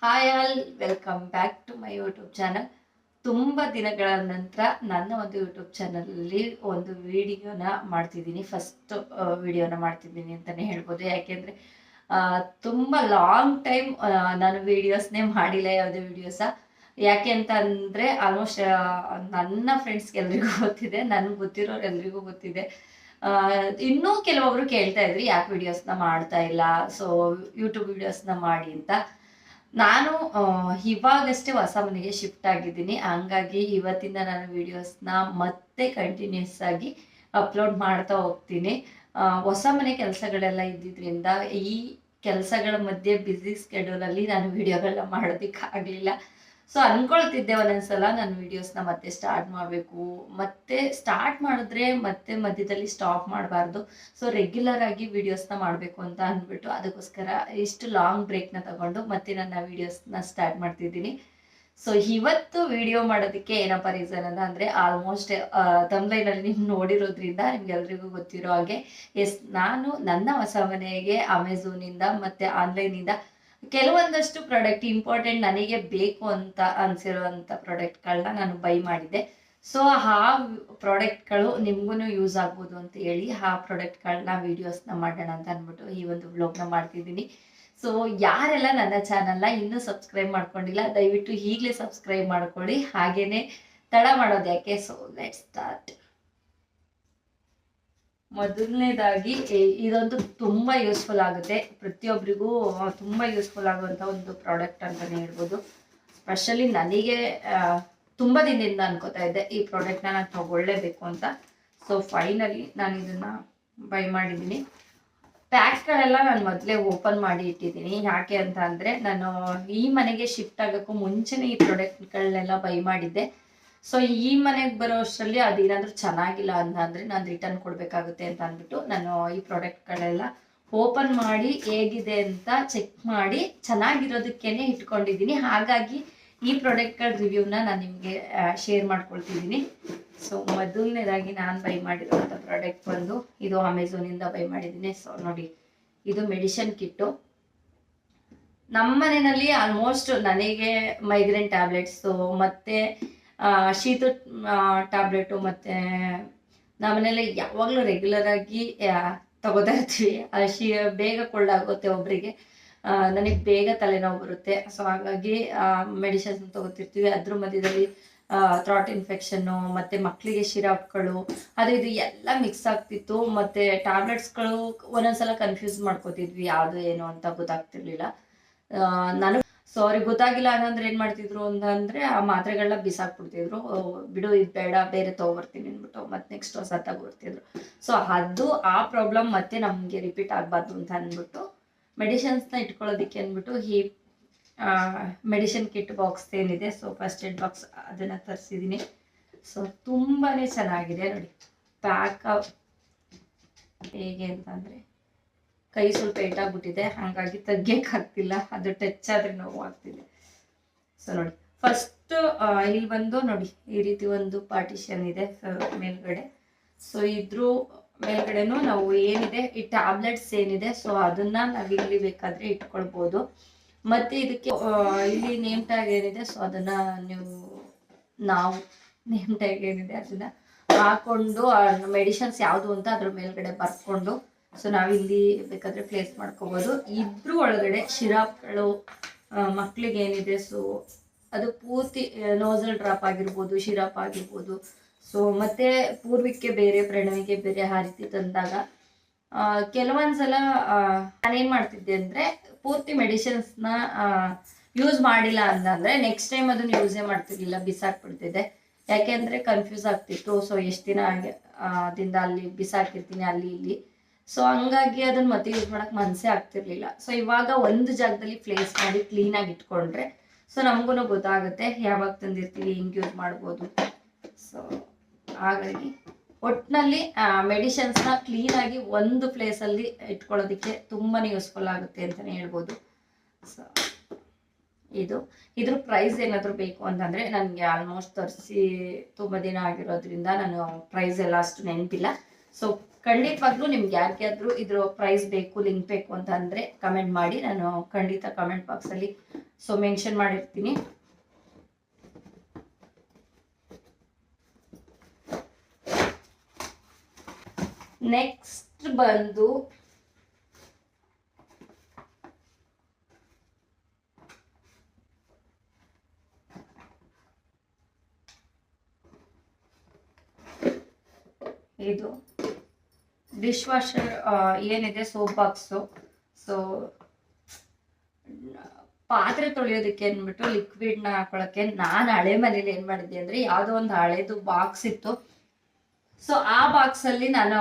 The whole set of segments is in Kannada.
Hi all, welcome back to my YouTube channel. ತುಂಬ ದಿನಗಳ ನಂತರ ನನ್ನ ಒಂದು ಯೂಟ್ಯೂಬ್ ಚಾನಲಲ್ಲಿ ಒಂದು ವಿಡಿಯೋನ ಮಾಡ್ತಿದ್ದೀನಿ. ಫಸ್ಟ್ ವಿಡಿಯೋನ ಮಾಡ್ತಿದ್ದೀನಿ ಅಂತಲೇ ಹೇಳ್ಬೋದು. ಯಾಕೆಂದರೆ ತುಂಬ ಲಾಂಗ್ ಟೈಮ್ ನಾನು ವೀಡಿಯೋಸ್ನೇ ಮಾಡಿಲ್ಲ, ಯಾವುದೇ ವೀಡಿಯೋಸ. ಯಾಕೆ ಅಂತ ಅಂದರೆ ಆಲ್ಮೋಸ್ಟ್ ನನ್ನ ಫ್ರೆಂಡ್ಸ್ಗೆ ಎಲ್ರಿಗೂ ಗೊತ್ತಿದೆ, ನನಗೆ ಗೊತ್ತಿರೋರು ಎಲ್ರಿಗೂ ಗೊತ್ತಿದೆ. ಇನ್ನೂ ಕೆಲವೊಬ್ರು ಕೇಳ್ತಾ ಇದ್ರಿ ಯಾಕೆ ವಿಡಿಯೋಸ್ನ ಮಾಡ್ತಾ ಇಲ್ಲ, ಸೊ ಯೂಟ್ಯೂಬ್ ವಿಡಿಯೋಸ್ನ ಮಾಡಿ ಅಂತ. ನಾನು ಇವಾಗಷ್ಟೇ ಹೊಸ ಮನೆಗೆ ಶಿಫ್ಟ್ ಆಗಿದ್ದೀನಿ. ಹಂಗಾಗಿ ಇವತ್ತಿಂದ ನಾನು ವಿಡಿಯೋಸ್ನ ಮತ್ತೆ ಕಂಟಿನ್ಯೂಸ್ ಆಗಿ ಅಪ್ಲೋಡ್ ಮಾಡ್ತಾ ಹೋಗ್ತೀನಿ. ಹೊಸ ಮನೆ ಕೆಲಸಗಳೆಲ್ಲ ಇದ್ದಿದ್ದರಿಂದ ಈ ಕೆಲಸಗಳ ಮಧ್ಯೆ ಬ್ಯುಸಿ ಸ್ಕೆಡ್ಯೂಲಲ್ಲಿ ನಾನು ವಿಡಿಯೋಗಳನ್ನ ಮಾಡೋದಕ್ಕಾಗಲಿಲ್ಲ. ಸೊ ಅನ್ಕೊಳ್ತಿದ್ದೆ ಒಂದೊಂದ್ಸಲ ನಾನು ವಿಡಿಯೋಸ್ನ ಮತ್ತೆ ಸ್ಟಾರ್ಟ್ ಮಾಡಬೇಕು, ಮತ್ತೆ ಸ್ಟಾರ್ಟ್ ಮಾಡಿದ್ರೆ ಮತ್ತೆ ಮಧ್ಯದಲ್ಲಿ ಸ್ಟಾಪ್ ಮಾಡಬಾರ್ದು. ಸೊ ರೆಗ್ಯುಲರ್ ಆಗಿ ವಿಡಿಯೋಸ್ನ ಮಾಡಬೇಕು ಅಂತ ಅಂದ್ಬಿಟ್ಟು ಅದಕ್ಕೋಸ್ಕರ ಇಷ್ಟು ಲಾಂಗ್ ಬ್ರೇಕ್ನ ತಗೊಂಡು ಮತ್ತೆ ನನ್ನ ವಿಡಿಯೋಸ್ನ ಸ್ಟಾರ್ಟ್ ಮಾಡ್ತಿದ್ದೀನಿ. ಸೊ ಇವತ್ತು ವಿಡಿಯೋ ಮಾಡೋದಕ್ಕೆ ಏನಪ್ಪ ರೀಸನ್ ಅಂತ ಅಂದರೆ, ಆಲ್ಮೋಸ್ಟ್ ತಮ್ಲೈನಲ್ಲಿ ನೀವು ನೋಡಿರೋದ್ರಿಂದ ನಿಮ್ಗೆಲ್ರಿಗೂ ಗೊತ್ತಿರೋ ಹಾಗೆ, ನಾನು ನನ್ನ ಹೊಸ ಮನೆಗೆ ಅಮೆಝೋನಿಂದ ಮತ್ತು ಆನ್ಲೈನಿಂದ ಕೆಲವೊಂದಷ್ಟು ಪ್ರಾಡಕ್ಟ್ ಇಂಪಾರ್ಟೆಂಟ್ ನನಗೆ ಬೇಕು ಅಂತ ಅನಿಸಿರುವಂಥ ಪ್ರಾಡಕ್ಟ್ಗಳನ್ನ ನಾನು ಬೈ ಮಾಡಿದ್ದೆ. ಸೊ ಆ ಪ್ರಾಡಕ್ಟ್ಗಳು ನಿಮಗೂ ಯೂಸ್ ಆಗ್ಬೋದು ಅಂತ ಹೇಳಿ ಆ ಪ್ರಾಡಕ್ಟ್ಗಳನ್ನ ವೀಡಿಯೋಸ್ನ ಮಾಡೋಣ ಅಂತ ಅಂದ್ಬಿಟ್ಟು ಈ ಒಂದು ವ್ಲಾಗ್ನ ಮಾಡ್ತಿದ್ದೀನಿ. ಸೊ ಯಾರೆಲ್ಲ ನನ್ನ ಚಾನಲ್ನ ಇನ್ನೂ ಸಬ್ಸ್ಕ್ರೈಬ್ ಮಾಡ್ಕೊಂಡಿಲ್ಲ, ದಯವಿಟ್ಟು ಈಗಲೇ ಸಬ್ಸ್ಕ್ರೈಬ್ ಮಾಡ್ಕೊಳ್ಳಿ. ಹಾಗೇನೆ ತಡ ಮಾಡೋದು ಯಾಕೆ. So let's start. ಮೊದಲನೇದಾಗಿ ಇದೊಂದು ತುಂಬ ಯೂಸ್ಫುಲ್ ಆಗುತ್ತೆ, ಪ್ರತಿಯೊಬ್ಬರಿಗೂ ತುಂಬ ಯೂಸ್ಫುಲ್ ಆಗುವಂಥ ಒಂದು ಪ್ರಾಡಕ್ಟ್ ಅಂತಲೇ ಹೇಳ್ಬೋದು. ಸ್ಪೆಷಲಿ ನನಗೆ ತುಂಬ ದಿನದಿಂದ ಅನ್ಕೋತಾ ಇದ್ದೆ ಈ ಪ್ರಾಡಕ್ಟ್ನ ನಾನು ತಗೊಳ್ಳೇಬೇಕು ಅಂತ. ಸೊ ಫೈನಲಿ ನಾನು ಇದನ್ನು ಬೈ ಮಾಡಿದ್ದೀನಿ. ಪ್ಯಾಕ್ಗಳೆಲ್ಲ ನಾನು ಮೊದಲೇ ಓಪನ್ ಮಾಡಿ ಇಟ್ಟಿದ್ದೀನಿ. ಯಾಕೆ ಅಂತ ಅಂದರೆ, ನಾನು ಈ ಮನೆಗೆ ಶಿಫ್ಟ್ ಆಗೋಕ್ಕೂ ಮುಂಚೆನೇ ಈ ಪ್ರಾಡಕ್ಟ್ಗಳನ್ನೆಲ್ಲ ಬೈ ಮಾಡಿದ್ದೆ. ಸೊ ಈ ಮನೆಗೆ ಬರೋ ಅಷ್ಟರಲ್ಲಿ ಅದೇನಾದರೂ ಚೆನ್ನಾಗಿಲ್ಲ ಅಂತಂದರೆ ನಾನು ರಿಟರ್ನ್ ಕೊಡಬೇಕಾಗುತ್ತೆ ಅಂತ ಅಂದ್ಬಿಟ್ಟು ನಾನು ಈ ಪ್ರಾಡಕ್ಟ್ಗಳೆಲ್ಲ ಓಪನ್ ಮಾಡಿ ಹೇಗಿದೆ ಅಂತ ಚೆಕ್ ಮಾಡಿ ಚೆನ್ನಾಗಿರೋದಕ್ಕೇನೆ ಇಟ್ಕೊಂಡಿದ್ದೀನಿ. ಹಾಗಾಗಿ ಈ ಪ್ರಾಡಕ್ಟ್ಗಳ ರಿವ್ಯೂನ ನಾನು ನಿಮಗೆ ಶೇರ್ ಮಾಡ್ಕೊಳ್ತಿದ್ದೀನಿ. ಸೊ ಮೊದಲನೇದಾಗಿ ನಾನು ಬೈ ಮಾಡಿರೋಂಥ ಪ್ರಾಡಕ್ಟ್ ಬಂದು ಇದು ಅಮೆಝೋನಿಂದ ಬೈ ಮಾಡಿದ್ದೀನಿ. ಸೊ ನೋಡಿ, ಇದು ಮೆಡಿಷನ್ ಕಿಟ್ಟು. ನಮ್ಮ ಮನೆಯಲ್ಲಿ ಆಲ್ಮೋಸ್ಟ್ ನನಗೆ ಮೈಗ್ರೇನ್ ಟ್ಯಾಬ್ಲೆಟ್ಸು ಮತ್ತು ಶೀತ ಟ್ಯಾಬ್ಲೆಟು ಮತ್ತು ನಮ್ಮನೇಲಿ ಯಾವಾಗಲೂ ರೆಗ್ಯುಲರ್ ಆಗಿ ತಗೋತಾ ಇರ್ತೀವಿ. ಬೇಗ ಕೊಳ್ಳಾಗುತ್ತೆ ಒಬ್ಬರಿಗೆ, ನನಗೆ ಬೇಗ ತಲೆನೋವು ಬರುತ್ತೆ. ಸೊ ಹಾಗಾಗಿ ಮೆಡಿಸಿನ್ಸ್ ತಗೋತಿರ್ತೀವಿ. ಅದ್ರ ಮಧ್ಯದಲ್ಲಿ ಥ್ರಾಟ್ ಇನ್ಫೆಕ್ಷನ್ನು ಮತ್ತು ಮಕ್ಕಳಿಗೆ ಶಿರಾಪ್ಗಳು ಅದು ಇದು ಎಲ್ಲ ಮಿಕ್ಸ್ ಆಗ್ತಿತ್ತು. ಮತ್ತು ಟ್ಯಾಬ್ಲೆಟ್ಸ್ಗಳು ಒಂದೊಂದ್ಸಲ ಕನ್ಫ್ಯೂಸ್ ಮಾಡ್ಕೋತಿದ್ವಿ, ಯಾವುದು ಏನು ಅಂತ ಗೊತ್ತಾಗ್ತಿರ್ಲಿಲ್ಲ. ನಾನು ಅವ್ರಿಗೆ ಗೊತ್ತಾಗಿಲ್ಲ ಅನ್ನಂದ್ರೆ ಏನು ಮಾಡ್ತಿದ್ರು ಅಂತಂದರೆ ಆ ಮಾತ್ರೆಗಳನ್ನ ಬಿಸಾಕ್ಬಿಡ್ತಿದ್ರು. ಬಿಡು, ಇದು ಬೇಡ, ಬೇರೆ ತೊಗೊಬರ್ತೀನಿ ಅಂದ್ಬಿಟ್ಟು ಮತ್ತೆ ನೆಕ್ಸ್ಟ್ ಹೊಸ ತಗೊಬರ್ತಿದ್ರು. ಸೊ ಅದು ಆ ಪ್ರಾಬ್ಲಮ್ ಮತ್ತೆ ನಮಗೆ ರಿಪೀಟ್ ಆಗಬಾರ್ದು ಅಂತ ಅಂದ್ಬಿಟ್ಟು ಮೆಡಿಷನ್ಸ್ನ ಇಟ್ಕೊಳ್ಳೋದಕ್ಕೆ ಅಂದ್ಬಿಟ್ಟು ಈ ಮೆಡಿಷನ್ ಕಿಟ್ ಬಾಕ್ಸ್ ಏನಿದೆ, ಸೊ ಫಸ್ಟ್ ಏಡ್ ಬಾಕ್ಸ್ ಅದನ್ನು ತರಿಸಿದ್ದೀನಿ. ಸೊ ತುಂಬಾ ಚೆನ್ನಾಗಿದೆ ನೋಡಿ. ಪ್ಯಾಕ್ ಹೇಗೆ ಅಂತಂದರೆ, ಕೈ ಸ್ವಲ್ಪ ಏಟಾಗ್ಬಿಟ್ಟಿದೆ, ಹಾಗಾಗಿ ತೆಗಿಯೋಕ್ಕಾಗ್ತಿಲ್ಲ, ಅದು ಟಚ್ ಆದರೆ ನೋವು ಆಗ್ತಿದೆ. ಸೊ ನೋಡಿ, ಫಸ್ಟ್ ಇಲ್ಲಿ ಬಂದು ನೋಡಿ ಈ ರೀತಿ ಒಂದು ಪಾರ್ಟಿಷನ್ ಇದೆ ಮೇಲ್ಗಡೆ. ಸೊ ಇದ್ರ ಮೇಲ್ಗಡೆನೂ ನಾವು ಏನಿದೆ ಈ ಟ್ಯಾಬ್ಲೆಟ್ಸ್ ಏನಿದೆ, ಸೊ ಅದನ್ನ ನಾವಿಲ್ಲಿ ಬೇಕಾದರೆ ಇಟ್ಕೊಳ್ಬೋದು. ಮತ್ತು ಇದಕ್ಕೆ ಇಲ್ಲಿ ನೇಮ್ ಟ್ಯಾಗ್ ಏನಿದೆ, ಸೊ ಅದನ್ನು ನಾವು ನೇಮ್ ಟ್ಯಾಗ್ ಏನಿದೆ ಅದನ್ನು ಹಾಕೊಂಡು ಮೆಡಿಷನ್ಸ್ ಯಾವುದು ಅಂತ ಅದ್ರ ಮೇಲ್ಗಡೆ ಬರ್ಕೊಂಡು ಸೊ ನಾವಿಲ್ಲಿ ಬೇಕಾದರೆ ಪ್ಲೇಸ್ ಮಾಡ್ಕೋಬೋದು. ಇದ್ರ ಒಳಗಡೆ ಶಿರಾಪ್ಗಳು ಮಕ್ಕಳಿಗೆ ಏನಿದೆ, ಸೊ ಅದು ಪೂರ್ತಿ ನೋಸಲ್ ಡ್ರಾಪ್ ಆಗಿರ್ಬೋದು, ಶಿರಾಪ್ ಆಗಿರ್ಬೋದು. ಸೊ ಮತ್ತು ಪೂರ್ವಿಕ್ಕೆ ಬೇರೆ, ಪ್ರಣವಿಗೆ ಬೇರೆ, ಆ ರೀತಿ ತಂದಾಗ ಕೆಲವೊಂದ್ಸಲ ನಾನೇನು ಮಾಡ್ತಿದ್ದೆ ಅಂದರೆ, ಪೂರ್ತಿ ಮೆಡಿಸಿನ್ಸ್ನ ಯೂಸ್ ಮಾಡಿಲ್ಲ ಅಂತಂದರೆ ನೆಕ್ಸ್ಟ್ ಟೈಮ್ ಅದನ್ನು ಯೂಸೇ ಮಾಡ್ತಿರ್ಲಿಲ್ಲ, ಬಿಸಾಕ್ಬಿಡ್ತಿದ್ದೆ. ಯಾಕೆ ಅಂದರೆ ಕನ್ಫ್ಯೂಸ್ ಆಗ್ತಿತ್ತು. ಸೊ ಎಷ್ಟು ದಿನ ದಿಂದ ಅಲ್ಲಿ ಬಿಸಾಕಿರ್ತೀನಿ ಅಲ್ಲಿ ಇಲ್ಲಿ. ಸೊ ಹಂಗಾಗಿ ಅದನ್ನು ಮತ್ತೆ ಯೂಸ್ ಮಾಡೋಕ್ಕೆ ಮನಸ್ಸೇ ಆಗ್ತಿರ್ಲಿಲ್ಲ. ಸೊ ಇವಾಗ ಒಂದು ಜಾಗದಲ್ಲಿ ಪ್ಲೇಸ್ ಮಾಡಿ ಕ್ಲೀನಾಗಿ ಇಟ್ಕೊಂಡ್ರೆ ಸೊ ನಮಗೂ ಗೊತ್ತಾಗುತ್ತೆ ಯಾವಾಗ ತಂದಿರ್ತೀವಿ, ಹಿಂಗೆ ಯೂಸ್ ಮಾಡ್ಬೋದು. ಸೊ ಹಾಗಾಗಿ ಒಟ್ಟಿನಲ್ಲಿ ಮೆಡಿಷನ್ಸ್ನ ಕ್ಲೀನಾಗಿ ಒಂದು ಪ್ಲೇಸಲ್ಲಿ ಇಟ್ಕೊಳ್ಳೋದಕ್ಕೆ ತುಂಬಾ ಯೂಸ್ಫುಲ್ ಆಗುತ್ತೆ ಅಂತಲೇ ಹೇಳ್ಬೋದು. ಸೊ ಇದ್ರ ಪ್ರೈಸ್ ಏನಾದರೂ ಬೇಕು ಅಂತಂದರೆ, ನನಗೆ ಆಲ್ಮೋಸ್ಟ್ ತರಿಸಿ ತುಂಬ ದಿನ ಆಗಿರೋದ್ರಿಂದ ನಾನು ಪ್ರೈಸ್ ಎಲ್ಲ ಅಷ್ಟು ನೆನಪಿಲ್ಲ. ಸೊ ಖಂಡಿತವಾಗ್ಲೂ ನಿಮ್ಗೆ ಯಾರಿಗಾದ್ರೂ ಇದ್ರ ಪ್ರೈಸ್ ಬೇಕು, ಲಿಂಕ್ ಬೇಕು ಅಂತ ಅಂದರೆ ಕಮೆಂಟ್ ಮಾಡಿ, ನಾನು ಖಂಡಿತ ಕಮೆಂಟ್ ಬಾಕ್ಸಲ್ಲಿ ಸೊ ಮೆನ್ಷನ್ ಮಾಡಿರ್ತೀನಿ. ನೆಕ್ಸ್ಟ್ ಬಂದು ಇದು ಡಿಶ್ ವಾಷರ್ ಏನಿದೆ, ಸೋಪ್ ಬಾಕ್ಸು. ಸೊ ಪಾತ್ರೆ ತೊಳೆಯೋದಕ್ಕೆ ಅಂದ್ಬಿಟ್ಟು ಲಿಕ್ವಿಡ್ನ ಹಾಕೊಳ್ಳೋಕ್ಕೆ ನಾನು ಹಳೆ ಮನೇಲಿ ಏನು ಮಾಡಿದ್ದೆ ಅಂದರೆ, ಯಾವುದೋ ಒಂದು ಹಳೇದು ಬಾಕ್ಸ್ ಇತ್ತು. ಸೊ ಆ ಬಾಕ್ಸಲ್ಲಿ ನಾನು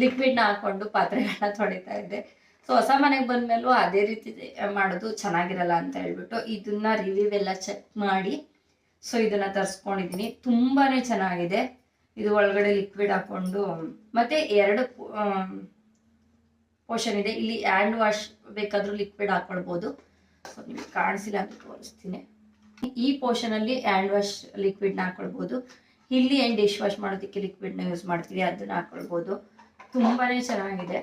ಲಿಕ್ವಿಡ್ನ ಹಾಕೊಂಡು ಪಾತ್ರೆಗಳನ್ನ ತೊಳಿತಾ ಇದ್ದೆ. ಸೊ ಹೊಸ ಮನೆಗೆ ಬಂದ್ಮೇಲೂ ಅದೇ ರೀತಿ ಮಾಡೋದು ಚೆನ್ನಾಗಿರಲ್ಲ ಅಂತ ಹೇಳ್ಬಿಟ್ಟು ಇದನ್ನ ರಿವ್ಯೂ ಎಲ್ಲ ಚೆಕ್ ಮಾಡಿ ಸೊ ಇದನ್ನ ತರಿಸ್ಕೊಂಡಿದ್ದೀನಿ. ತುಂಬಾ ಚೆನ್ನಾಗಿದೆ. ಇದು ಒಳಗಡೆ ಲಿಕ್ವಿಡ್ ಹಾಕೊಂಡು, ಮತ್ತೆ 2 ಪೋರ್ಷನ್ ಇದೆ. ಇಲ್ಲಿ ಹ್ಯಾಂಡ್ ವಾಶ್ ಬೇಕಾದ್ರೂ ಲಿಕ್ವಿಡ್ ಹಾಕೊಳ್ಬೋದು. ಸೊ ನಿಮ್ಗೆ ಕಾಣಿಸಿಲ್ಲ ಅಂತ ತೋರಿಸ್ತೀನಿ. ಈ ಪೋರ್ಷನ್ ಅಲ್ಲಿ ಹ್ಯಾಂಡ್ ವಾಶ್ ಲಿಕ್ವಿಡ್ನ ಹಾಕೊಳ್ಬೋದು. ಇಲ್ಲಿ ಏನು ಡಿಶ್ ವಾಶ್ ಮಾಡೋದಕ್ಕೆ ಲಿಕ್ವಿಡ್ನ ಯೂಸ್ ಮಾಡ್ತೀವಿ ಅದನ್ನ ಹಾಕೊಳ್ಬೋದು. ತುಂಬಾನೇ ಚೆನ್ನಾಗಿದೆ.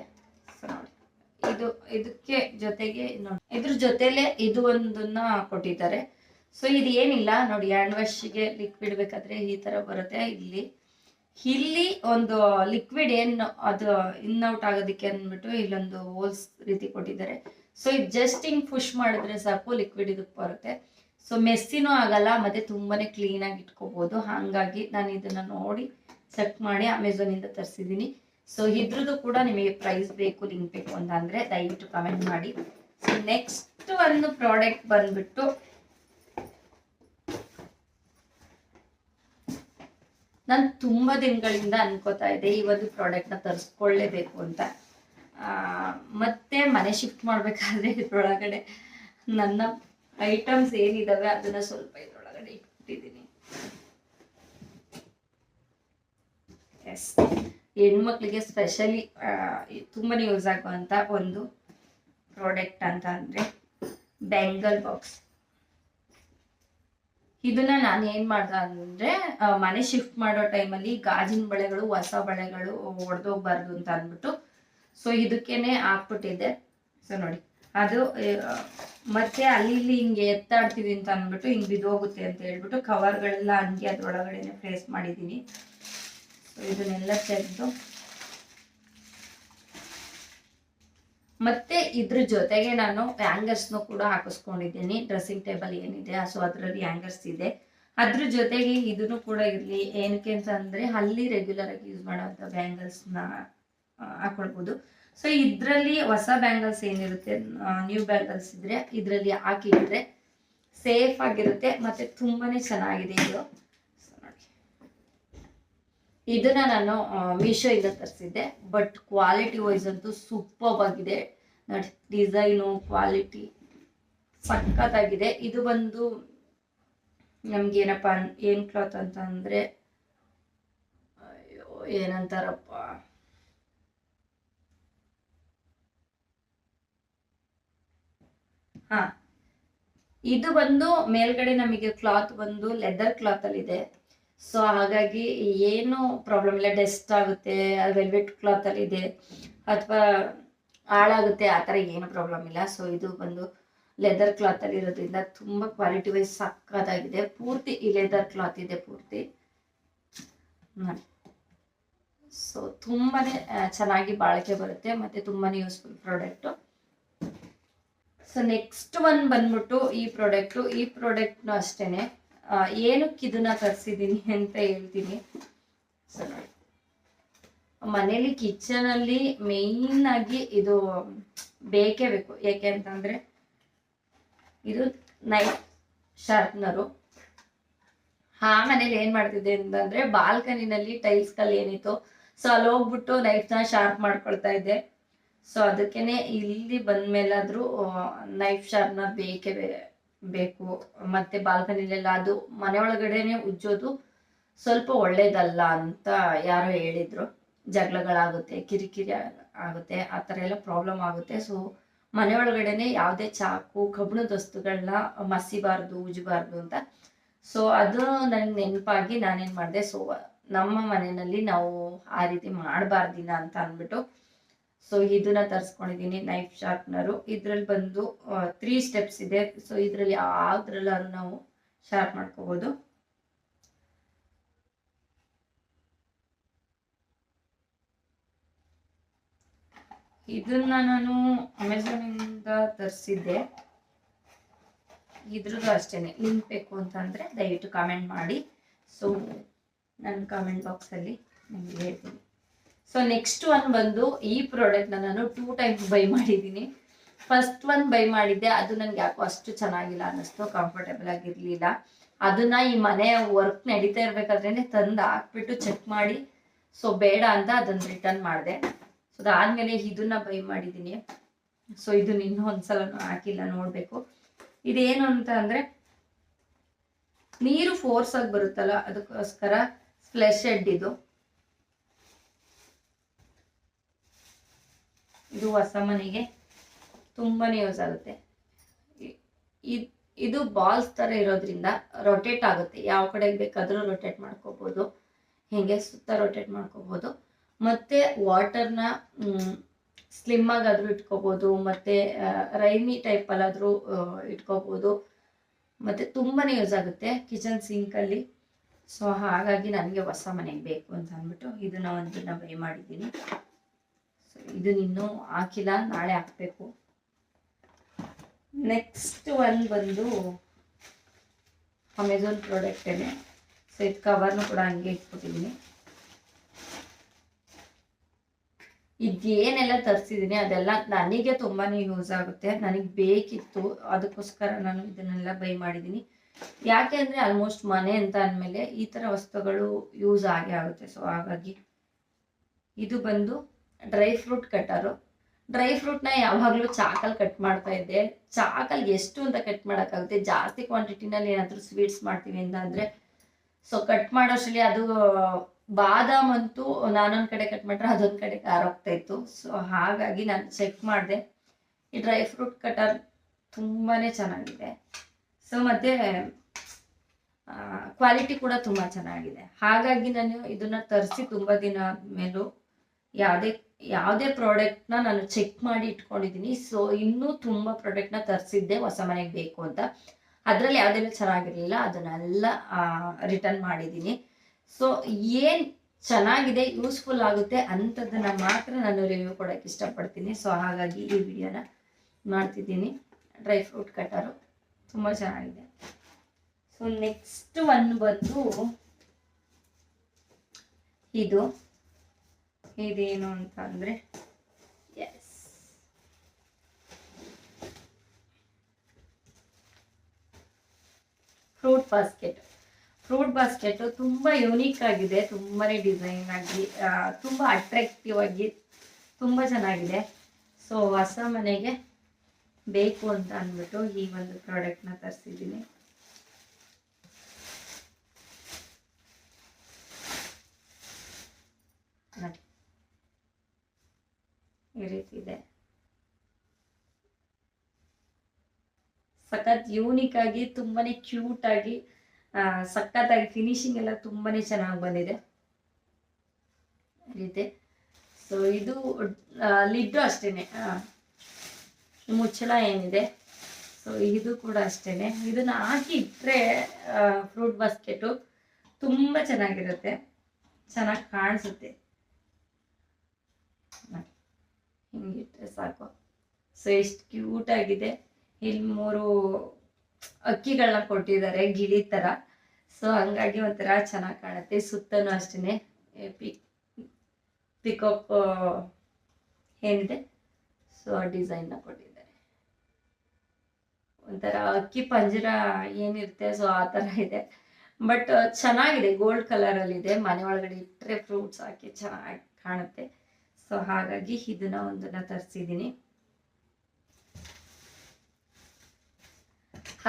ಸೊ ನೋಡಿ, ಇದಕ್ಕೆ ಜೊತೆಗೆ ನೋಡಿ, ಇದ್ರ ಜೊತೆಲೆ ಇದು ಒಂದನ್ನ ಕೊಟ್ಟಿದ್ದಾರೆ. ಸೊ ಇದು ಏನಿಲ್ಲ ನೋಡಿ, ಹ್ಯಾಂಡ್ ವಾಶ್ಗೆ ಲಿಕ್ವಿಡ್ ಬೇಕಾದ್ರೆ ಈ ತರ ಬರುತ್ತೆ. ಇಲ್ಲಿ ಒಂದು ಲಿಕ್ವಿಡ್ ಏನು ಅದು ಇನ್ಔಟ್ ಆಗೋದಕ್ಕೆ ಅಂದ್ಬಿಟ್ಟು ಇಲ್ಲೊಂದು ಹೋಲ್ಸ್ ರೀತಿ ಕೊಟ್ಟಿದ್ದಾರೆ. ಸೊ ಇದು ಜಸ್ಟ್ ಹಿಂಗ್ ಪುಷ್ ಮಾಡಿದ್ರೆ ಸಾಕು, ಲಿಕ್ವಿಡ್ ಇದಕ್ಕೆ ಬರುತ್ತೆ. ಸೊ ಮೆಸ್ಸಿನೂ ಆಗಲ್ಲ, ಮತ್ತೆ ತುಂಬಾನೇ ಕ್ಲೀನ್ ಆಗಿ ಇಟ್ಕೋಬಹುದು. ಹಾಗಾಗಿ ನಾನು ಇದನ್ನ ನೋಡಿ ಚೆಕ್ ಮಾಡಿ ಅಮೆಝಾನ್ ಇಂದ ತರಿಸಿದ್ದೀನಿ. ಸೊ ಇದ್ರದ್ದು ಕೂಡ ನಿಮಗೆ ಪ್ರೈಸ್ ಬೇಕು, ಲಿಂಕ್ ಬೇಕು ಅಂತ ಅಂದ್ರೆ ದಯವಿಟ್ಟು ಕಮೆಂಟ್ ಮಾಡಿ. ಸೊ ನೆಕ್ಸ್ಟ್ ಒಂದು ಪ್ರಾಡಕ್ಟ್ ಬಂದ್ಬಿಟ್ಟು ನಾನು ತುಂಬಾ ದಿನಗಳಿಂದ ಅನ್ಕೋತಾ ಇದ್ದೆ ಈ ಒಂದು ಪ್ರಾಡಕ್ಟ್ ನ ತರಿಸ್ಕೊಳ್ಳೇಬೇಕು ಅಂತ. ಮತ್ತೆ ಮನೆ ಶಿಫ್ಟ್ ಮಾಡ್ಬೇಕಾದ್ರೆ ಇದ್ರೊಳಗಡೆ ನನ್ನ ಐಟಮ್ಸ್ ಏನಿದಾವೆ ಅದನ್ನ ಸ್ವಲ್ಪ ಇದ್ರೊಳಗಡೆ ಇಟ್ಟಿದ್ದೀನಿ. ಎಸ್, ಹೆಣ್ಮಕ್ಳಿಗೆ ಸ್ಪೆಷಲಿ ತುಂಬಾನೇ ಯೂಸ್ ಆಗುವಂತ ಒಂದು ಪ್ರಾಡಕ್ಟ್ ಅಂತ ಅಂದ್ರೆ ಬ್ಯಾಂಗಲ್ ಬಾಕ್ಸ್. ಇದನ್ನ ನಾನು ಏನ್ ಮಾಡ್ದೆ ಅಂದ್ರೆ, ಮನೆ ಶಿಫ್ಟ್ ಮಾಡೋ ಟೈಮಲ್ಲಿ ಗಾಜಿನ ಬಳೆಗಳು, ಹೊಸ ಬಳೆಗಳು ಒಡೆದೋಗ್ಬಾರ್ದು ಅಂತ ಅಂದ್ಬಿಟ್ಟು ಸೊ ಇದಕ್ಕೇನೆ ಹಾಕ್ಬಿಟ್ಟಿದ್ದೆ. ಸೊ ನೋಡಿ, ಅದು ಮತ್ತೆ ಅಲ್ಲಿ ಇಲ್ಲಿ ಹಿಂಗೆ ಎತ್ತಾಡ್ತೀವಿ ಅಂತ ಅಂದ್ಬಿಟ್ಟು ಹಿಂಗೆ ಬಿದ್ದೋಗುತ್ತೆ ಅಂತ ಹೇಳ್ಬಿಟ್ಟು ಕವರ್ಗಳೆಲ್ಲ ಹಂಗೆ ಅದ್ರೊಳಗಡೆನೆ ಪ್ಲೇಸ್ ಮಾಡಿದ್ದೀನಿ. ಸೊ ಇದನ್ನೆಲ್ಲ ತೆಗೆದು ಮತ್ತೆ ಇದ್ರ ಜೊತೆಗೆ ನಾನು ಹ್ಯಾಂಗರ್ಸ್ನು ಕೂಡ ಹಾಕಿಸ್ಕೊಂಡಿದ್ದೀನಿ. ಡ್ರೆಸ್ಸಿಂಗ್ ಟೇಬಲ್ ಏನಿದೆ ಸೊ ಅದರಲ್ಲಿ ಹ್ಯಾಂಗರ್ಸ್ ಇದೆ. ಅದ್ರ ಜೊತೆಗೆ ಇದನ್ನು ಕೂಡ ಇರಲಿ. ಏನಕ್ಕೆ ಅಂತ ಅಂದ್ರೆ ಅಲ್ಲಿ ರೆಗ್ಯುಲರ್ ಆಗಿ ಯೂಸ್ ಮಾಡುವಂತ ಬ್ಯಾಂಗಲ್ಸ್ನ ಹಾಕೊಳ್ಬೋದು. ಸೊ ಇದ್ರಲ್ಲಿ ಹೊಸ ಬ್ಯಾಂಗಲ್ಸ್ ಏನಿರುತ್ತೆ, ನ್ಯೂ ಬ್ಯಾಂಗಲ್ಸ್ ಇದ್ರೆ ಇದರಲ್ಲಿ ಹಾಕಿದ್ರೆ ಸೇಫ್ ಆಗಿರುತ್ತೆ, ಮತ್ತೆ ತುಂಬಾನೇ ಚೆನ್ನಾಗಿದೆ ಇದು. ಸೊ ನೋಡಿ, ಇದನ್ನ ನಾನು ಮೀಶೋ ಇಂದ ತರಿಸಿದ್ದೆ. ಬಟ್ ಕ್ವಾಲಿಟಿ ವೈಸ್ ಅಂತೂ ಸೂಪರ್ ಆಗಿದೆ ನೋಡಿ. ಡಿಸೈನು ಕ್ವಾಲಿಟಿ ಸಖತ್ತಾಗಿದೆ. ಇದು ಬಂದು ನಮ್ಗೆ ಏನಪ್ಪಾ ಏನ್ ಕ್ಲಾತ್ ಅಂತ ಅಂದ್ರೆ, ಏನಂತಾರಪ್ಪ, ಇದು ಬಂದು ಮೇಲ್ಗಡೆ ನಮಗೆ ಕ್ಲಾತ್ ಬಂದು ಲೆದರ್ ಕ್ಲಾತ್ ಅಲ್ಲಿ ಇದೆ. ಸೊ ಹಾಗಾಗಿ ಏನು ಪ್ರಾಬ್ಲಮ್ ಇಲ್ಲ. ಡಸ್ಟ್ ಆಗುತ್ತೆ, ವೆಲ್ವೆಟ್ ಕ್ಲಾತ್ ಅಲ್ಲಿ ಇದೆ, ಅಥವಾ ಹಾಳಾಗುತ್ತೆ, ಆ ಥರ ಏನು ಪ್ರಾಬ್ಲಮ್ ಇಲ್ಲ. ಸೊ ಇದು ಬಂದು ಲೆದರ್ ಕ್ಲಾತ್ ಅಲ್ಲಿ ಇರೋದ್ರಿಂದ ತುಂಬಾ ಕ್ವಾಲಿಟಿ ವೈಸ್ ಸಕ್ಕತ್ತಾಗಿದೆ. ಪೂರ್ತಿ ಈ ಲೆದರ್ ಕ್ಲಾತ್ ಇದೆ ಪೂರ್ತಿ. ಸೊ ತುಂಬಾನೇ ಚೆನ್ನಾಗಿ ಬಾಳಿಕೆ ಬರುತ್ತೆ, ಮತ್ತೆ ತುಂಬಾನೇ useful product. So next one ಬಂದ್ಬಿಟ್ಟು ಈ ಪ್ರಾಡಕ್ಟ್ನು ಅಷ್ಟೇನೆ. ಏನಕ್ಕೆ ಇದನ್ನ ತರಿಸಿದ್ದೀನಿ ಅಂತ ಹೇಳ್ತೀನಿ. ಸೊ ನೋಡಿ, ಮನೇಲಿ ಕಿಚನ್ ಅಲ್ಲಿ ಮೇನ್ ಆಗಿ ಇದು ಬೇಕೇ ಬೇಕು. ಯಾಕೆ ಅಂತಂದ್ರೆ ಇದು ನೈಫ್ ಶಾರ್ಪ್ನರು. ಮನೇಲಿ ಏನ್ ಮಾಡ್ತಿದ್ದೆ ಅಂತಂದ್ರೆ, ಬಾಲ್ಕನಿನಲ್ಲಿ ಟೈಲ್ಸ್ ಕಲ್ ಏನಿತ್ತು ಸೊ ಅಲ್ಲಿ ಹೋಗ್ಬಿಟ್ಟು ನೈಫ್ನ ಶಾರ್ಪ್ ಮಾಡ್ಕೊಳ್ತಾ ಇದ್ದೆ. ಸೊ ಅದಕ್ಕೇನೆ ಇಲ್ಲಿ ಬಂದ್ಮೇಲಾದ್ರೂ ನೈಫ್ ಶಾರ್ಪ್ನರ್ ಬೇಕೇ ಬೇಕು. ಮತ್ತೆ ಬಾಲ್ಕನಿಲೆಲ್ಲ ಅದು ಮನೆ ಒಳಗಡೆನೆ ಉಜ್ಜೋದು ಸ್ವಲ್ಪ ಒಳ್ಳೇದಲ್ಲ ಅಂತ ಯಾರೋ ಹೇಳಿದ್ರು. ಜಗಳಗಳಾಗುತ್ತೆ, ಕಿರಿಕಿರಿ ಆಗುತ್ತೆ, ಆ ಥರ ಎಲ್ಲ ಪ್ರಾಬ್ಲಮ್ ಆಗುತ್ತೆ. ಸೊ ಮನೆ ಒಳಗಡೆನೆ ಯಾವುದೇ ಚಾಕು, ಕಬ್ಬಿಣದ ವಸ್ತುಗಳನ್ನ ಮಸಿಬಾರ್ದು, ಉಜ್ಜಬಾರ್ದು ಅಂತ. ಸೊ ಅದು ನನಗೆ ನೆನಪಾಗಿ ನಾನೇನ್ ಮಾಡಿದೆ, ಸೊ ನಮ್ಮ ಮನೆಯಲ್ಲಿ ನಾವು ಆ ರೀತಿ ಮಾಡಬಾರ್ದಿನ ಅಂತ ಅಂದ್ಬಿಟ್ಟು ಸೊ ಇದನ್ನ ತರಿಸ್ಕೊಂಡಿದ್ದೀನಿ, ನೈಫ್ ಶಾರ್ಪ್ನರು. ಇದ್ರಲ್ಲಿ ಬಂದು 3 ಸ್ಟೆಪ್ಸ್ ಇದೆ. ಸೊ ಇದ್ರಲ್ಲಿ ಯಾವ್ದ್ರಲ್ಲಾದ್ರೂ ನಾವು ಶಾರ್ಪ್ ಮಾಡ್ಕೋಬಹುದು. ಇದನ್ನ ನಾನು ಅಮೆಝಾನ್ ಇಂದ ತರಿಸಿದ್ದೆ. ಇದ್ರದ್ದು ಅಷ್ಟೇನೆ, ಲಿಂಕ್ ಬೇಕು ಅಂತಂದ್ರೆ ದಯವಿಟ್ಟು ಕಾಮೆಂಟ್ ಮಾಡಿ. ಸೊ ನನ್ನ ಕಾಮೆಂಟ್ ಬಾಕ್ಸಲ್ಲಿ ನಿಮಗೆ ಹೇಳ್ತೀನಿ. ಸೊ ನೆಕ್ಸ್ಟ್ ಒನ್ ಬಂದು ಈ ಪ್ರಾಡಕ್ಟ್ನ ನಾನು 2 ಟೈಮ್ಸ್ ಬೈ ಮಾಡಿದ್ದೀನಿ. ಫಸ್ಟ್ ಒನ್ ಬೈ ಮಾಡಿದ್ದೆ, ಅದು ನನಗೆ ಯಾಕೋ ಅಷ್ಟು ಚೆನ್ನಾಗಿಲ್ಲ ಅನ್ನಿಸ್ತು, ಕಂಫರ್ಟೇಬಲ್ ಆಗಿರಲಿಲ್ಲ. ಅದನ್ನ ಈ ಮನೆ ವರ್ಕ್ ನಡೀತಾ ಇರ್ಬೇಕಾದ್ರೇನೆ ತಂದು ಹಾಕ್ಬಿಟ್ಟು ಚೆಕ್ ಮಾಡಿ ಸೊ ಬೇಡ ಅಂತ ಅದನ್ನ ರಿಟರ್ನ್ ಮಾಡಿದೆ. ಸೊ ಅದಾದ್ಮೇಲೆ ಇದನ್ನ ಬೈ ಮಾಡಿದ್ದೀನಿ. ಸೊ ಇದನ್ನ ಇನ್ನೂ ಒಂದ್ಸಲ ಹಾಕಿಲ್ಲ, ನೋಡ್ಬೇಕು. ಇದೇನು ಅಂತ ಅಂದ್ರೆ ನೀರು ಫೋರ್ಸ್ ಆಗಿ ಬರುತ್ತಲ್ಲ, ಅದಕ್ಕೋಸ್ಕರ ಫ್ಲೆಶ್ ಹೆಡ್ ಇದು ಹೊಸ ಮನೆಗೆ ತುಂಬಾನೇ ಯೂಸ್ ಆಗುತ್ತೆ. ಇದು ಬಾಲ್ಸ್ ತರ ಇರೋದ್ರಿಂದ ರೊಟೇಟ್ ಆಗುತ್ತೆ, ಯಾವ ಕಡೆ ಬೇಕಾದ್ರೂ ರೊಟೇಟ್ ಮಾಡ್ಕೋಬಹುದು, ಹಿಂಗೆ ಸುತ್ತ ರೊಟೇಟ್ ಮಾಡ್ಕೋಬಹುದು. ಮತ್ತೆ ವಾಟರ್ನ ಸ್ಲಿಮ್ ಆಗಾದ್ರೂ ಇಟ್ಕೋಬಹುದು, ಮತ್ತೆ ರೈನಿ ಟೈಪ್ ಅಲ್ಲಾದ್ರೂ ಇಟ್ಕೋಬಹುದು. ಮತ್ತೆ ತುಂಬಾನೇ ಯೂಸ್ ಆಗುತ್ತೆ ಕಿಚನ್ ಸಿಂಕ್ ಅಲ್ಲಿ. ಸೊ ಹಾಗಾಗಿ ನನಗೆ ಹೊಸ ಮನೆಗೆ ಬೇಕು ಅಂತ ಅಂದ್ಬಿಟ್ಟು ಇದನ್ನ ಒಂದನ್ನ ಬೈ ಮಾಡಿದ್ದೀನಿ. ಸೊ ಇದನ್ನ ಇನ್ನೂ ಹಾಕಿಲ್ಲ, ನಾಳೆ ಹಾಕ್ಬೇಕು. ನೆಕ್ಸ್ಟ್ ಒನ್ ಬಂದು ಅಮೆಝಾನ್ ಪ್ರಾಡಕ್ಟೇನೆ. ಸೊ ಇದು ಕವರ್ನು ಕೂಡ ಹಂಗೆ ಇಟ್ಕೊಟ್ಟಿದ್ದೀನಿ. ಇದೇನೆಲ್ಲ ತರಿಸಿದ್ದೀನಿ ಅದೆಲ್ಲ ನನಗೆ ತುಂಬಾನೇ ಯೂಸ್ ಆಗುತ್ತೆ, ನನಗೆ ಬೇಕಿತ್ತು, ಅದಕ್ಕೋಸ್ಕರ ನಾನು ಇದನ್ನೆಲ್ಲ ಬೈ ಮಾಡಿದ್ದೀನಿ. ಯಾಕೆ ಅಂದ್ರೆ ಆಲ್ಮೋಸ್ಟ್ ಮನೆ ಅಂತ ಅಂದಮೇಲೆ ಈ ತರ ವಸ್ತುಗಳು ಯೂಸ್ ಆಗೇ ಆಗುತ್ತೆ. ಸೊ ಹಾಗಾಗಿ ಇದು ಬಂದು ಡ್ರೈ ಫ್ರೂಟ್ ಕಟ್ಟರು. ಡ್ರೈ ಫ್ರೂಟ್ನ ಯಾವಾಗಲೂ ಚಾಕಲ್ಲಿ ಕಟ್ ಮಾಡ್ತಾ ಇದ್ದೆ. ಚಾಕಲ್ಲಿ ಎಷ್ಟು ಅಂತ ಕಟ್ ಮಾಡೋಕ್ಕಾಗುತ್ತೆ, ಜಾಸ್ತಿ ಕ್ವಾಂಟಿಟಿನಲ್ಲಿ ಏನಾದರೂ ಸ್ವೀಟ್ಸ್ ಮಾಡ್ತೀವಿ ಅಂತ ಅಂದರೆ ಸೊ ಕಟ್ ಮಾಡೋಷ್ಟರಲ್ಲಿ ಅದು ಬಾದಾಮ್ ಅಂತೂ ನಾನೊಂದು ಕಡೆ ಕಟ್ ಮಾಡ್ರೆ ಅದೊಂದು ಕಡೆ ಕಾರೋಗ್ತಾ ಇತ್ತು. ಸೊ ಹಾಗಾಗಿ ನಾನು ಚೆಕ್ ಮಾಡಿದೆ, ಈ ಡ್ರೈ ಫ್ರೂಟ್ ಕಟರ್ ತುಂಬಾ ಚೆನ್ನಾಗಿದೆ. ಸೊ ಮತ್ತೆ ಕ್ವಾಲಿಟಿ ಕೂಡ ತುಂಬ ಚೆನ್ನಾಗಿದೆ. ಹಾಗಾಗಿ ನಾನು ಇದನ್ನ ತರಿಸಿ ತುಂಬ ದಿನ ಆದಮೇಲೂ ಯಾವುದೇ ಪ್ರಾಡಕ್ಟ್ನ ನಾನು ಚೆಕ್ ಮಾಡಿ ಇಟ್ಕೊಂಡಿದ್ದೀನಿ. ಸೊ ಇನ್ನೂ ತುಂಬ ಪ್ರಾಡಕ್ಟ್ನ ತರಿಸಿದ್ದೆ ಹೊಸ ಮನೆಗೆ ಬೇಕು ಅಂತ, ಅದರಲ್ಲಿ ಯಾವುದೆಲ್ಲ ಚೆನ್ನಾಗಿರಲಿಲ್ಲ ಅದನ್ನೆಲ್ಲ ರಿಟರ್ನ್ ಮಾಡಿದ್ದೀನಿ. ಸೊ ಏನು ಚೆನ್ನಾಗಿದೆ, ಯೂಸ್ಫುಲ್ ಆಗುತ್ತೆ ಅಂಥದ್ದನ್ನು ಮಾತ್ರ ನಾನು ರಿವ್ಯೂ ಕೊಡೋಕ್ಕೆ ಇಷ್ಟಪಡ್ತೀನಿ. ಸೊ ಹಾಗಾಗಿ ಈ ವಿಡಿಯೋನ ಮಾಡ್ತಿದ್ದೀನಿ. ಡ್ರೈ ಫ್ರೂಟ್ ಕಟರು ತುಂಬ ಚೆನ್ನಾಗಿದೆ. ಸೊ ನೆಕ್ಸ್ಟ್ ಒನ್ ಬಂದು ಇದೇನು ಅಂತ ಅಂದರೆ ಫ್ರೂಟ್ ಬಾಸ್ಕೆಟ್ ತುಂಬಾ ಯೂನಿಕ್ ಆಗಿದೆ, ತುಂಬಾನೇ ಡಿಸೈನ್ ಆಗಿ ತುಂಬಾ ಅಟ್ರಾಕ್ಟಿವ್ ಆಗಿ ತುಂಬಾ ಚೆನ್ನಾಗಿದೆ. ಸೊ ಹೊಸ ಮನೆಗೆ ಬೇಕು ಅಂತ ಅಂದ್ಬಿಟ್ಟು ಈ ಒಂದು ಪ್ರಾಡಕ್ಟ್ನ ತರಿಸಿದ್ದೀನಿ. ಈ ರೀತಿ ಇದೆ, ಸಖತ್ ಯೂನಿಕ್ ಆಗಿ ತುಂಬಾನೇ ಕ್ಯೂಟ್ ಆಗಿ ಸಖತ್ತಾಗಿ ಫಿನಿಶಿಂಗ್ ಎಲ್ಲ ತುಂಬಾನೇ ಚೆನ್ನಾಗಿ ಬಂದಿದೆ ರೀತಿ. ಸೊ ಇದು ಲಿಡ್ಡು ಅಷ್ಟೇನೆ, ಮುಚ್ಚಳ ಏನಿದೆ ಸೊ ಇದು ಕೂಡ ಅಷ್ಟೇನೆ. ಇದನ್ನ ಹಾಕಿ ಇಟ್ಟರೆ ಫ್ರೂಟ್ ಬಾಸ್ಕೆಟು ತುಂಬಾ ಚೆನ್ನಾಗಿರುತ್ತೆ, ಚೆನ್ನಾಗಿ ಕಾಣಿಸುತ್ತೆ. ಹಿಂಗಿಟ್ರೆ ಸಾಕು. ಸೊ ಎಷ್ಟು ಕ್ಯೂಟ್ ಆಗಿದೆ. ಇಲ್ಲಿ 3 ಅಕ್ಕಿಗಳನ್ನ ಕೊಟ್ಟಿದ್ದಾರೆ ಗಿಳಿ ತರ. ಸೊ ಹಂಗಾಗಿ ಒಂಥರ ಚೆನ್ನಾಗಿ ಕಾಣುತ್ತೆ. ಸುತ್ತನೂ ಅಷ್ಟೇನೆ ಪಿಕಾಕ್ ಏನಿದೆ ಸೊ ಡಿಸೈನ್ ನ ಕೊಟ್ಟಿದ್ದಾರೆ. ಒಂಥರ ಅಕ್ಕಿ ಪಂಜರ ಏನಿರುತ್ತೆ ಸೊ ಆ ತರ ಇದೆ, ಬಟ್ ಚೆನ್ನಾಗಿದೆ. ಗೋಲ್ಡ್ ಕಲರ್ ಅಲ್ಲಿ ಇದೆ, ಮನೆ ಒಳಗಡೆ ಇಟ್ಟರೆ ಫ್ರೂಟ್ಸ್ ಹಾಕಿ ಚೆನ್ನಾಗಿ ಕಾಣುತ್ತೆ. ಸೊ ಹಾಗಾಗಿ ಒಂದನ್ನ ತರಿಸಿದ್ದೀನಿ.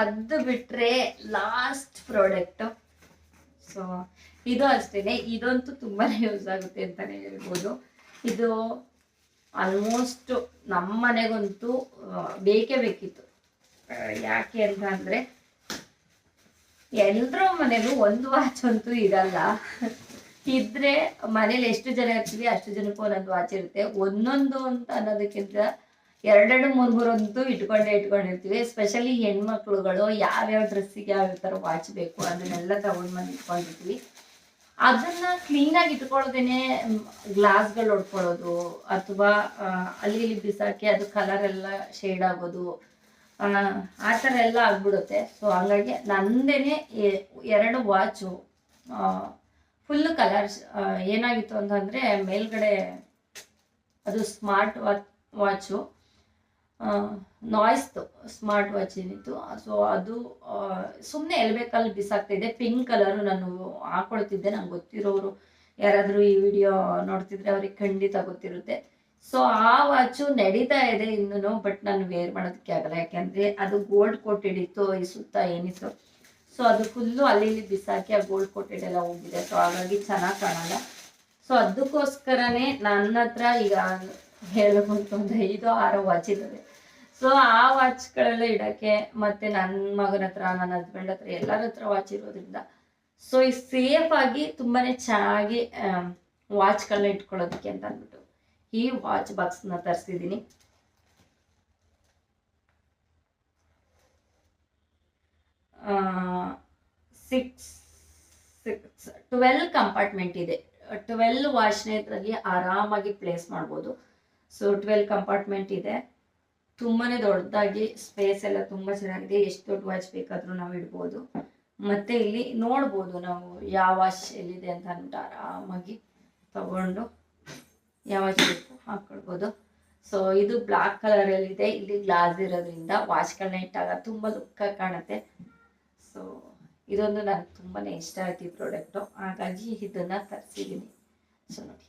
ಅದು ಬಿಟ್ರೆ ಲಾಸ್ಟ್ ಪ್ರಾಡಕ್ಟ್, ಸೊ ಇದು ಅಷ್ಟೇನೆ. ಇದಂತೂ ತುಂಬಾನೇ ಯೂಸ್ ಆಗುತ್ತೆ ಅಂತಾನೆ ಹೇಳ್ಬೋದು. ಇದು ಆಲ್ಮೋಸ್ಟ್ ನಮ್ಮ ಮನೆಗಂತೂ ಬೇಕೇ ಬೇಕಿತ್ತು. ಯಾಕೆ ಅಂತ ಅಂದ್ರೆ ಎಲ್ರ ಮನೇಲೂ ಒಂದು ವಾಚ್ ಅಂತೂ ಇರಲ್ಲ. ಇದ್ರೆ ಮನೇಲಿ ಎಷ್ಟು ಜನ ಇರ್ತೀವಿ ಅಷ್ಟು ಜನಕ್ಕೂ ಒಂದೊಂದು ವಾಚ್ ಇರುತ್ತೆ. ಒಂದೊಂದು ಅಂತ ಅನ್ನೋದಕ್ಕಿಂತ ಎರಡೆರಡು ಮೂರು ಅಂತೂ ಇಟ್ಕೊಂಡಿರ್ತೀವಿ. ಸ್ಪೆಷಲಿ ಹೆಣ್ಮಕ್ಳುಗಳು ಯಾವ್ಯಾವ ಡ್ರೆಸ್ಸಿಗೆ ಯಾವ ಥರ ವಾಚ್ ಬೇಕು ಅದನ್ನೆಲ್ಲ ತಗೊಂಡು ಬಂದು ಇಟ್ಕೊಂಡಿರ್ತೀವಿ. ಅದನ್ನ ಕ್ಲೀನಾಗಿ ಇಟ್ಕೊಳ್ಳೋದೇನೆ ಗ್ಲಾಸ್ಗಳು ಹೊಡ್ಕೊಳ್ಳೋದು ಅಥವಾ ಅಲ್ಲಿ ಇಲ್ಲಿ ಬಿಸಾಕಿ ಅದು ಕಲರ್ ಎಲ್ಲ ಶೇಡ್ ಆಗೋದು ಆ ಥರ ಎಲ್ಲ ಆಗ್ಬಿಡುತ್ತೆ. ಸೊ ಹಂಗಾಗಿ ನಂದೇನೆ 2 ವಾಚು ಫುಲ್ ಕಲರ್ಸ್ ಏನಾಗಿತ್ತು ಅಂತಂದರೆ ಮೇಲ್ಗಡೆ ಅದು ಸ್ಮಾರ್ಟ್ ವಾಚು ನಾಯ್ಸ್ದು ಸ್ಮಾರ್ಟ್ ವಾಚ್ ಏನಿತ್ತು. ಸೊ ಅದು ಸುಮ್ಮನೆ ಎಲ್ಬೇಕಲ್ಲಿ ಬಿಸಾಕ್ತಿದ್ದೆ. ಪಿಂಕ್ ಕಲರು ನಾನು ಹಾಕೊಳ್ತಿದ್ದೆ. ನಂಗೆ ಗೊತ್ತಿರೋರು ಯಾರಾದರೂ ಈ ವಿಡಿಯೋ ನೋಡ್ತಿದ್ರೆ ಅವ್ರಿಗೆ ಖಂಡಿತ ಗೊತ್ತಿರುತ್ತೆ. ಸೊ ಆ ವಾಚು ನಡೀತಾ ಇದೆ ಇನ್ನೂ, ಬಟ್ ನಾನು ವೇರ್ ಮಾಡೋದಕ್ಕೆ ಆಗಲ್ಲ. ಯಾಕೆಂದರೆ ಅದು ಗೋಲ್ಡ್ ಕೋಟೆಡ್ ಇತ್ತು ಈ ಸುತ್ತ ಏನಿತ್ತು. ಸೊ ಅದು ಫುಲ್ಲು ಅಲ್ಲಿ ಇಲ್ಲಿ ಬಿಸಾಕಿ ಆ ಗೋಲ್ಡ್ ಕೋಟೆಡ್ ಎಲ್ಲ ಹೋಗಿದೆ. ಸೊ ಹಾಗಾಗಿ ಚೆನ್ನಾಗಿ ಕಾಣಲ್ಲ. ಸೊ ಅದಕ್ಕೋಸ್ಕರನೇ ನನ್ನ ಹತ್ರ ಈಗ ಹೇಳಬಹುದು ಅಂದರೆ 5-6 ವಾಚ್ ಇದ್ದಾವೆ. ಸೊ ಆ ವಾಚ್ಗಳೆಲ್ಲ ಇಡೋಕ್ಕೆ ಮತ್ತು ನನ್ನ ಮಗನ ಹತ್ರ ನನ್ನ ಹಸ್ಬೆಂಡ್ ಹತ್ರ ಎಲ್ಲರ ಹತ್ರ ವಾಚ್ ಇರೋದ್ರಿಂದ ಸೊ ಈ ಸೇಫ್ ಆಗಿ ತುಂಬಾ ಚೆನ್ನಾಗಿ ವಾಚ್ಗಳನ್ನ ಇಟ್ಕೊಳ್ಳೋದಕ್ಕೆ ಅಂತ ಅಂದ್ಬಿಟ್ಟು ಈ ವಾಚ್ ಬಾಕ್ಸ್ನ ತರಿಸಿದ್ದೀನಿ. 12 ಕಂಪಾರ್ಟ್ಮೆಂಟ್ ಇದೆ. 12 ವಾಚ್ನ ಇದರಲ್ಲಿ ಆರಾಮಾಗಿ ಪ್ಲೇಸ್ ಮಾಡ್ಬೋದು. ಸೊ 12 ಕಂಪಾರ್ಟ್ಮೆಂಟ್ ಇದೆ. ತುಂಬಾ ದೊಡ್ಡದಾಗಿ ಸ್ಪೇಸ್ ಎಲ್ಲ ತುಂಬ ಚೆನ್ನಾಗಿದೆ. ಎಷ್ಟು ದೊಡ್ಡ ವಾಚ್ ಬೇಕಾದರೂ ನಾವು ಇಡ್ಬೋದು. ಮತ್ತು ಇಲ್ಲಿ ನೋಡ್ಬೋದು ನಾವು ಯಾವ ವಾಚ್ ಎಲ್ಲಿದೆ ಅಂತ ಅಂದ್ಬಿಟ್ಟು ಆರಾಮಾಗಿ ತಗೊಂಡು ಯಾವ ವಾಚ್ ಬೇಕು ಹಾಕ್ಕೊಳ್ಬೋದು. ಸೊ ಇದು ಬ್ಲ್ಯಾಕ್ ಕಲರಲ್ಲಿದೆ. ಇಲ್ಲಿ ಗ್ಲಾಸ್ ಇರೋದ್ರಿಂದ ವಾಚ್ಗಳನ್ನ ಇಟ್ಟಾಗ ತುಂಬ ಲುಕ್ಕಾಗಿ ಕಾಣುತ್ತೆ. ಸೊ ಇದೊಂದು ನನಗೆ ತುಂಬಾ ಇಷ್ಟ ಆಯ್ತು ಈ ಪ್ರಾಡಕ್ಟು. ಹಾಗಾಗಿ ಇದನ್ನು ತರಿಸಿದ್ದೀನಿ. ಸೊ ನೋಡಿ,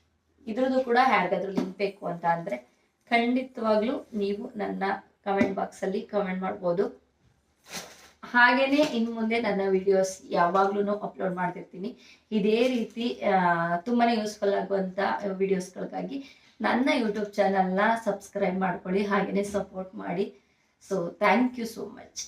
ಇದ್ರದ್ದು ಕೂಡ ಯಾರಿಗಾದ್ರೂ ಲಿಂಕ್ ಬೇಕು ಅಂತ ಅಂದರೆ ಖಂಡಿತವಾಗ್ಲೂ ನೀವು ನನ್ನ ಕಮೆಂಟ್ ಬಾಕ್ಸಲ್ಲಿ ಕಮೆಂಟ್ ಮಾಡ್ಬೋದು. ಹಾಗೆಯೇ ಇನ್ನು ಮುಂದೆ ನನ್ನ ವಿಡಿಯೋಸ್ ಯಾವಾಗ್ಲೂ ಅಪ್ಲೋಡ್ ಮಾಡ್ತಿರ್ತೀನಿ. ಇದೇ ರೀತಿ ತುಂಬಾ ಯೂಸ್ಫುಲ್ ಆಗುವಂಥ ವಿಡಿಯೋಸ್ಗಳಿಗಾಗಿ ನನ್ನ ಯೂಟ್ಯೂಬ್ ಚಾನಲ್ನ ಸಬ್ಸ್ಕ್ರೈಬ್ ಮಾಡ್ಕೊಳ್ಳಿ, ಹಾಗೆಯೇ ಸಪೋರ್ಟ್ ಮಾಡಿ. So thank you so much.